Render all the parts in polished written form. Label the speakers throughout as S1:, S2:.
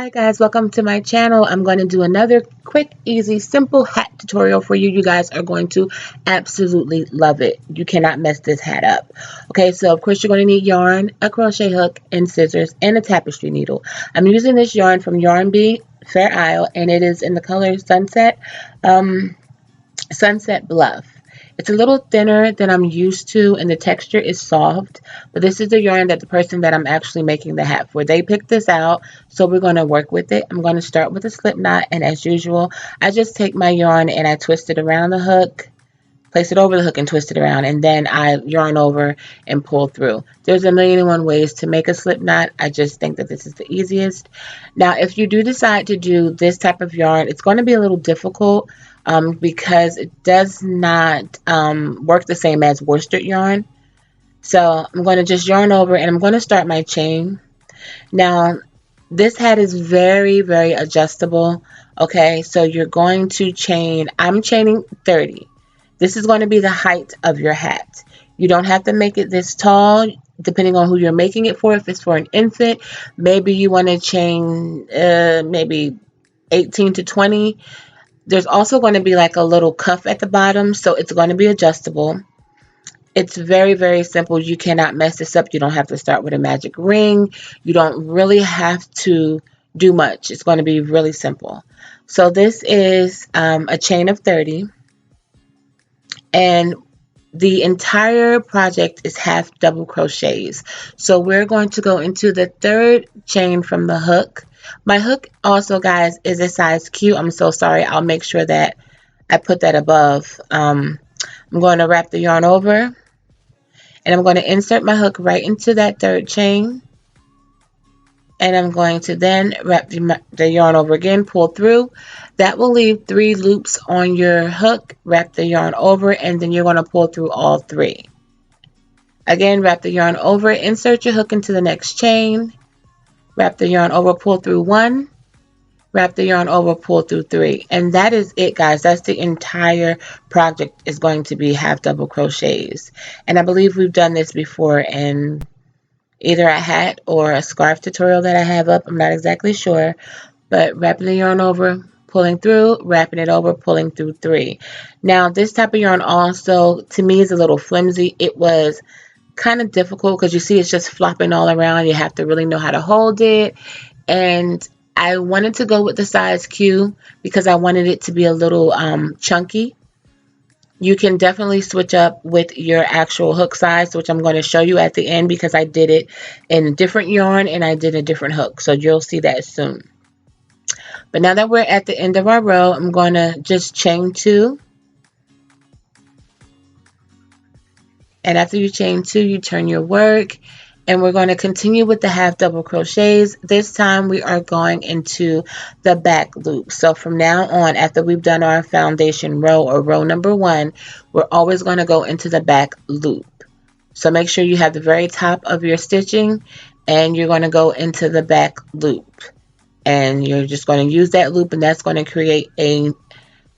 S1: Hi guys, welcome to my channel. I'm going to do another quick, easy, simple hat tutorial for you. You guys are going to absolutely love it. You cannot mess this hat up. Okay, so of course you're going to need yarn, a crochet hook, and scissors, and a tapestry needle. I'm using this yarn from Yarn Bee, Fair Isle, and it is in the color Sunset Bluff. It's a little thinner than I'm used to, and the texture is soft, but this is the yarn that the person that I'm actually making the hat for, they picked this out, so we're going to work with it. I'm going to start with a slip knot, and as usual, I just take my yarn and I twist it around the hook, place it over the hook and twist it around, and then I yarn over and pull through. There's a million and one ways to make a slip knot. I just think that this is the easiest. Now, if you do decide to do this type of yarn, it's going to be a little difficult because it does not work the same as worsted yarn. So I'm going to just yarn over and I'm going to start my chain. Now, this hat is very, very adjustable. Okay, so you're going to chain, I'm chaining 30. This is going to be the height of your hat. You don't have to make it this tall, depending on who you're making it for. If it's for an infant, maybe you want to chain maybe 18 to 20. There's also going to be like a little cuff at the bottom, so it's going to be adjustable. It's very, very simple. You cannot mess this up. You don't have to start with a magic ring. You don't really have to do much. It's going to be really simple. So this is a chain of 30, and the entire project is half double crochets. So we're going to go into the third chain from the hook. My hook also, guys, is a size Q. I'm so sorry. I'll make sure that I put that above. I'm going to wrap the yarn over, and I'm going to insert my hook right into that third chain. And I'm going to then wrap the yarn over again, pull through. That will leave 3 loops on your hook. Wrap the yarn over, and then you're going to pull through all 3. Again, wrap the yarn over, insert your hook into the next chain, wrap the yarn over, pull through 1, wrap the yarn over, pull through 3. And that is it, guys. That's the entire project is going to be half double crochets. And I believe we've done this before in either a hat or a scarf tutorial that I have up. I'm not exactly sure. But wrapping the yarn over, pulling through, wrapping it over, pulling through 3. Now, this type of yarn also, to me, is a little flimsy. It was kind of difficult because you see it's just flopping all around. You have to really know how to hold it. And I wanted to go with the size Q because I wanted it to be a little chunky. You can definitely switch up with your actual hook size, which I'm going to show you at the end because I did it in a different yarn and I did a different hook. So you'll see that soon. But now that we're at the end of our row, I'm going to just chain 2. And after you chain 2, you turn your work. And we're going to continue with the half double crochets. This time we are going into the back loop. So from now on, after we've done our foundation row or row number 1, we're always going to go into the back loop. So make sure you have the very top of your stitching and you're going to go into the back loop. And you're just going to use that loop, and that's going to create a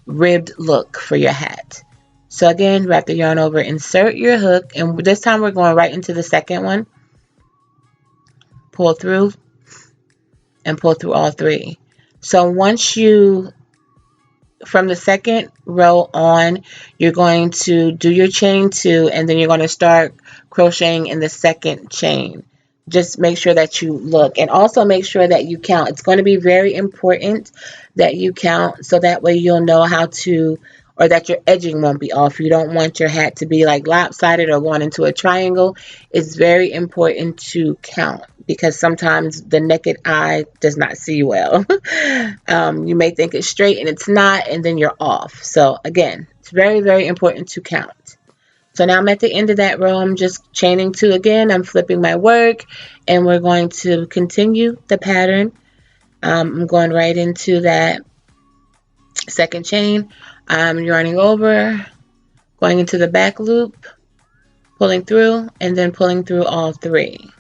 S1: ribbed look for your hat. So again, wrap the yarn over, insert your hook, and this time we're going right into the second one. Pull through and pull through all 3. So once you, from the second row on, you're going to do your chain 2, and then you're going to start crocheting in the second chain. Just make sure that you look, and also make sure that you count. It's going to be very important that you count, so that way you'll know how to, or that your edging won't be off. You don't want your hat to be like lopsided or going into a triangle. It's very important to count because sometimes the naked eye does not see well. You may think it's straight and it's not, and then you're off. So again, it's very, very important to count. So now I'm at the end of that row. I'm just chaining 2 again. I'm flipping my work, and we're going to continue the pattern. I'm going right into that second chain. I'm yarning over, going into the back loop, pulling through, and then pulling through all 3.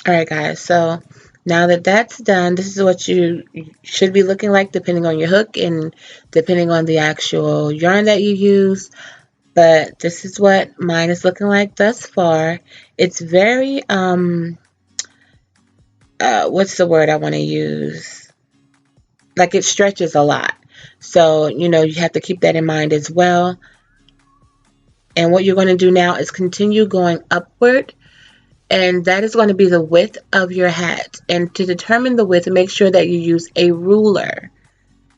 S1: Alright guys, so now that that's done, this is what you should be looking like depending on your hook and depending on the actual yarn that you use. But this is what mine is looking like thus far. It's very, what's the word I want to use? Like it stretches a lot. So, you know, you have to keep that in mind as well. And what you're going to do now is continue going upward, and that is going to be the width of your hat. And to determine the width, make sure that you use a ruler.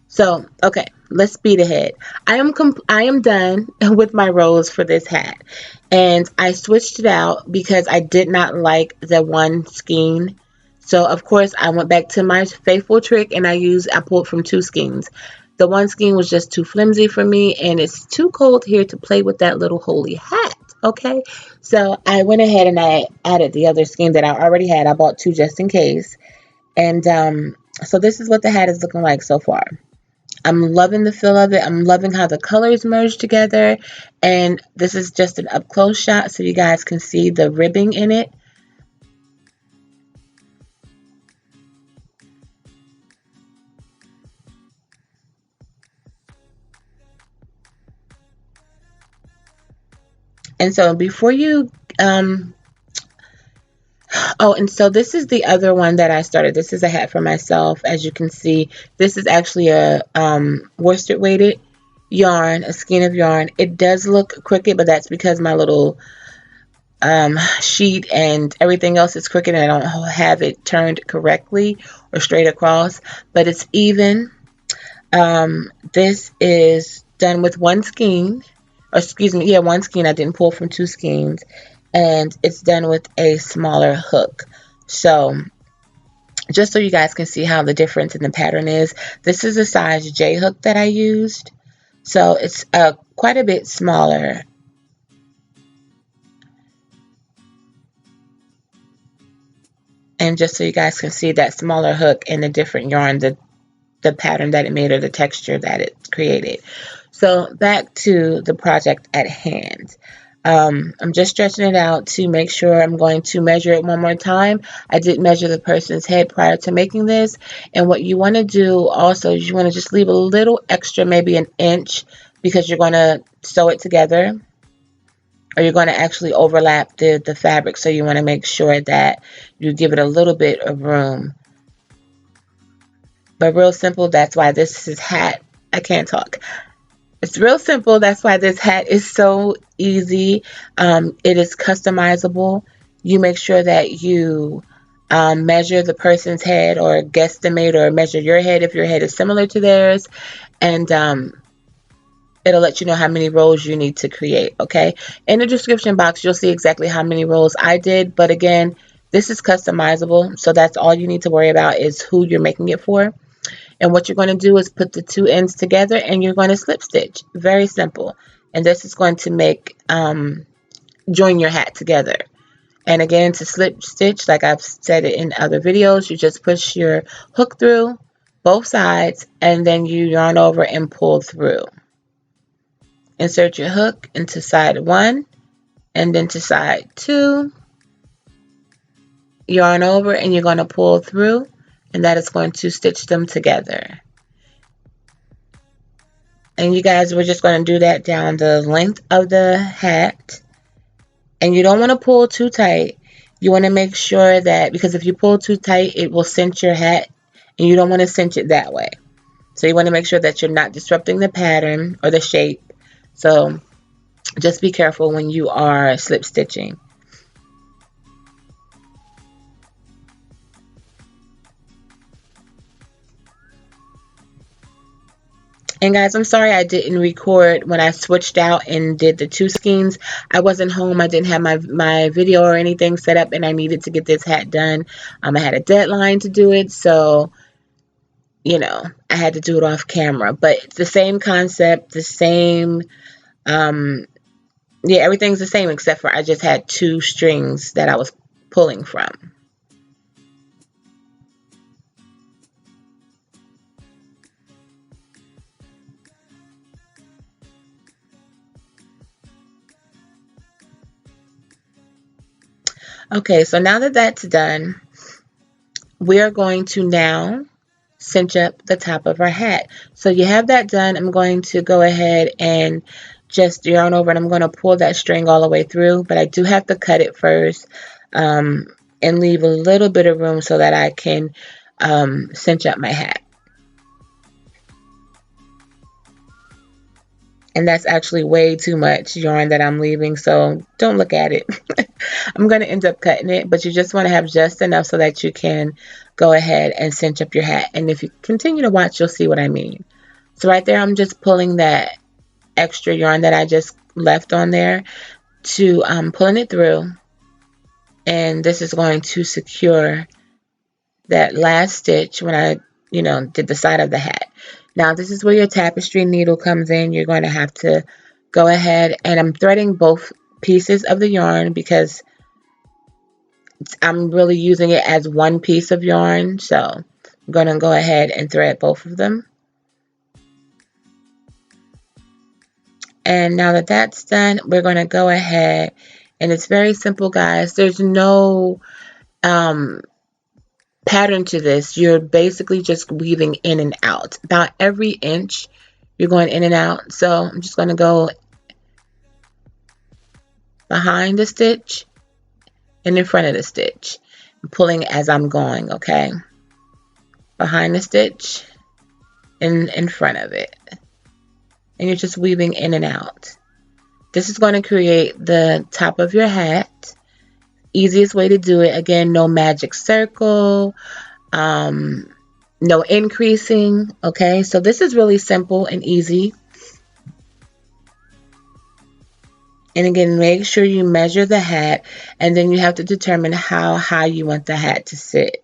S1: So, okay, let's speed ahead. I am done with my rows for this hat, and I switched it out because I did not like the one skein. So of course I went back to my faithful trick and I pulled from two skeins. The one skein was just too flimsy for me, and it's too cold here to play with that little holy hat. Okay, so I went ahead and I added the other skein that I already had. I bought two just in case, and so this is what the hat is looking like so far. I'm loving the feel of it. I'm loving how the colors merge together. And this is just an up close shot so you guys can see the ribbing in it. And so before you, oh, and so this is the other one that I started. This is a hat for myself. As you can see, this is actually a worsted weighted yarn, a skein of yarn. It does look crooked, but that's because my little sheet and everything else is crooked and I don't have it turned correctly or straight across, but it's even. This is done with one skein, or excuse me, yeah, one skein. I didn't pull from two skeins, and it's done with a smaller hook. So just so you guys can see how the difference in the pattern is, this is a size J hook that I used, so it's quite a bit smaller. And just so you guys can see that smaller hook and the different yarn, the pattern that it made or the texture that it created. So back to the project at hand. I'm just stretching it out to make sure. I'm going to measure it one more time. I did measure the person's head prior to making this. And what you want to do also is you want to just leave a little extra, maybe an inch, because you're going to sew it together, or you're going to actually overlap the fabric. So you want to make sure that you give it a little bit of room. But real simple, that's why this is hat. I can't talk. It's real simple. That's why this hat is so easy. It is customizable. You make sure that you measure the person's head, or guesstimate, or measure your head if your head is similar to theirs. And it'll let you know how many rows you need to create. Okay. In the description box, you'll see exactly how many rows I did. But again, this is customizable. So that's all you need to worry about is who you're making it for. And what you're going to do is put the two ends together and you're going to slip stitch. Very simple. And this is going to make, join your hat together. And again, to slip stitch, like I've said it in other videos, you just push your hook through both sides and then you yarn over and pull through. Insert your hook into side one and then to side two. Yarn over and you're going to pull through, and that is going to stitch them together. And you guys, we're just going to do that down the length of the hat. And you don't want to pull too tight. You want to make sure that, because if you pull too tight, it will cinch your hat, and you don't want to cinch it that way. So you want to make sure that you're not disrupting the pattern or the shape. So just be careful when you are slip stitching. And guys, I'm sorry I didn't record when I switched out and did the two skeins. I wasn't home. I didn't have my video or anything set up, and I needed to get this hat done. I had a deadline to do it, so, you know, I had to do it off camera. But it's the same concept, the same, yeah, everything's the same except for I just had two strings that I was pulling from. Okay, so now that that's done, we're going to now cinch up the top of our hat. So you have that done. I'm going to go ahead and just yarn over, and I'm going to pull that string all the way through, but I do have to cut it first and leave a little bit of room so that I can cinch up my hat. And that's actually way too much yarn that I'm leaving, so don't look at it. I'm going to end up cutting it, but you just want to have just enough so that you can go ahead and cinch up your hat. And if you continue to watch, you'll see what I mean. So right there, I'm just pulling that extra yarn that I just left on there to pulling it through. And this is going to secure that last stitch when I, did the side of the hat. Now this is where your tapestry needle comes in. You're going to have to go ahead, and I'm threading both pieces of the yarn because I'm really using it as one piece of yarn. So I'm going to go ahead and thread both of them. And now that that's done, we're going to go ahead, and it's very simple, guys. There's no pattern to this. You're basically just weaving in and out. About every inch, you're going in and out. So I'm just going to go behind the stitch and in front of the stitch. I'm pulling as I'm going, okay? Behind the stitch and in front of it. And you're just weaving in and out. This is going to create the top of your hat. Easiest way to do it. Again, no magic circle, no increasing, okay? So this is really simple and easy. And again, make sure you measure the hat, and then you have to determine how high you want the hat to sit.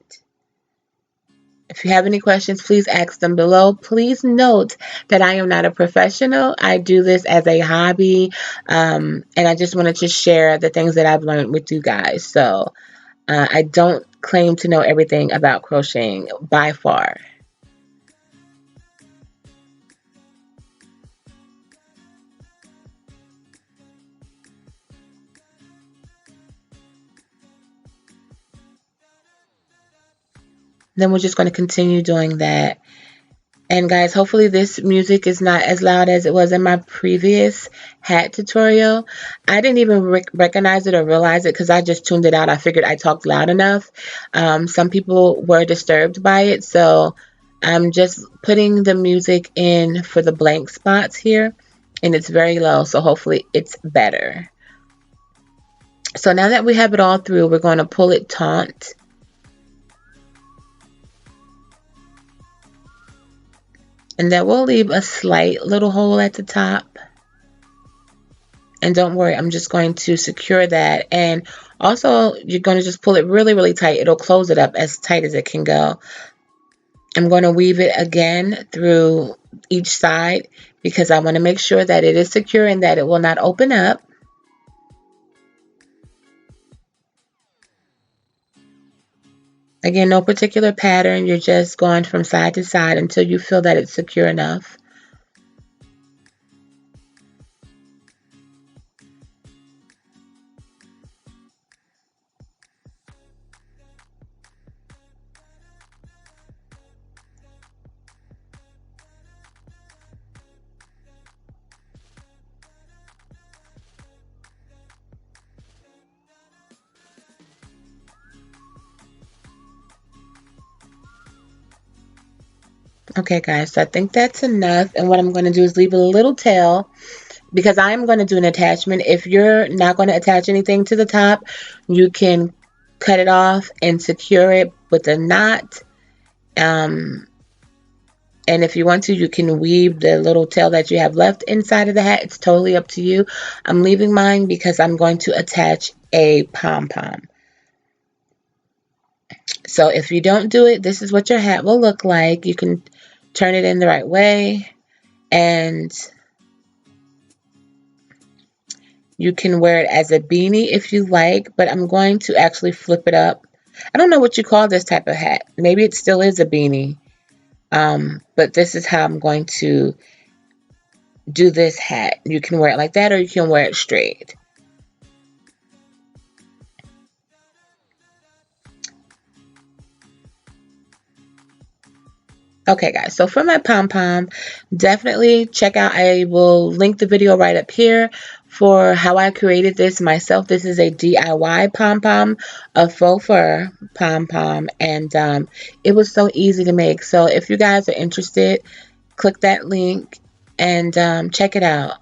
S1: If you have any questions, please ask them below. Please note that I am not a professional. I do this as a hobby, and I just wanted to share the things that I've learned with you guys. So I don't claim to know everything about crocheting by far. Then we're just going to continue doing that. And guys, hopefully this music is not as loud as it was in my previous hat tutorial. I didn't even recognize it or realize it because I just tuned it out. I figured I talked loud enough. Some people were disturbed by it, so I'm just putting the music in for the blank spots here, and it's very low, so hopefully it's better. So now that we have it all through, we're going to pull it taut. And that will leave a slight little hole at the top. And don't worry, I'm just going to secure that. And also, you're going to just pull it really, really tight. It'll close it up as tight as it can go. I'm going to weave it again through each side because I want to make sure that it is secure and that it will not open up. Again, no particular pattern. You're just going from side to side until you feel that it's secure enough. Okay, guys, so I think that's enough. And what I'm going to do is leave a little tail because I'm going to do an attachment. If you're not going to attach anything to the top, you can cut it off and secure it with a knot. And if you want to, you can weave the little tail that you have left inside of the hat. It's totally up to you. I'm leaving mine because I'm going to attach a pom-pom. So if you don't do it, this is what your hat will look like. You can turn it in the right way, and you can wear it as a beanie if you like, but I'm going to actually flip it up. I don't know what you call this type of hat. Maybe it still is a beanie, but this is how I'm going to do this hat. You can wear it like that, or you can wear it straight. Okay guys, so for my pom pom, definitely check out, I will link the video right up here for how I created this myself. This is a DIY pom pom, a faux fur pom pom, and it was so easy to make. So if you guys are interested, click that link and check it out.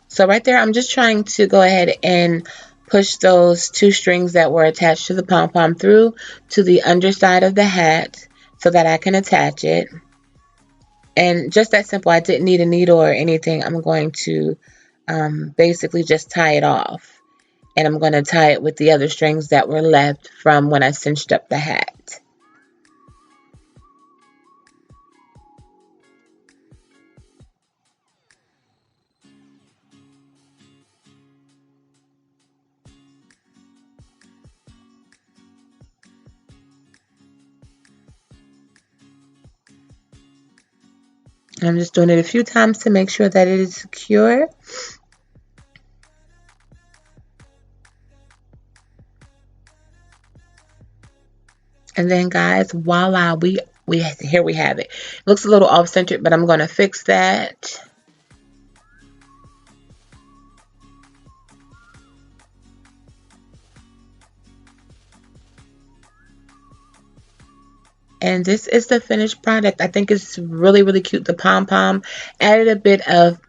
S1: So right there, I'm just trying to go ahead and push those 2 strings that were attached to the pom-pom through to the underside of the hat so that I can attach it. And just that simple. I didn't need a needle or anything. I'm going to basically just tie it off. And I'm going to tie it with the other strings that were left from when I cinched up the hat. I'm just doing it a few times to make sure that it is secure. And then guys, voila, here we have it. It looks a little off-centered, but I'm going to fix that. And this is the finished product. I think it's really, really cute. The pom-pom added a bit of,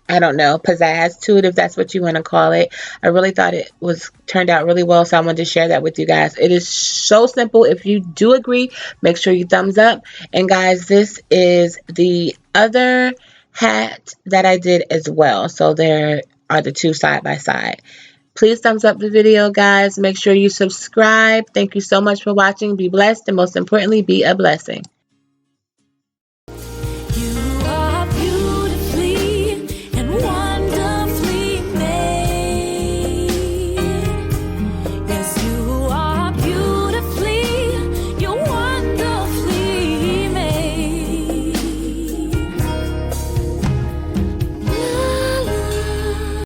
S1: I don't know, pizzazz to it, if that's what you want to call it. I really thought it was turned out really well, so I wanted to share that with you guys. It is so simple. If you do agree, make sure you thumbs up. And guys, this is the other hat that I did as well. So there are the 2 side by side. Please thumbs up the video, guys. Make sure you subscribe. Thank you so much for watching. Be blessed, and most importantly, be a blessing.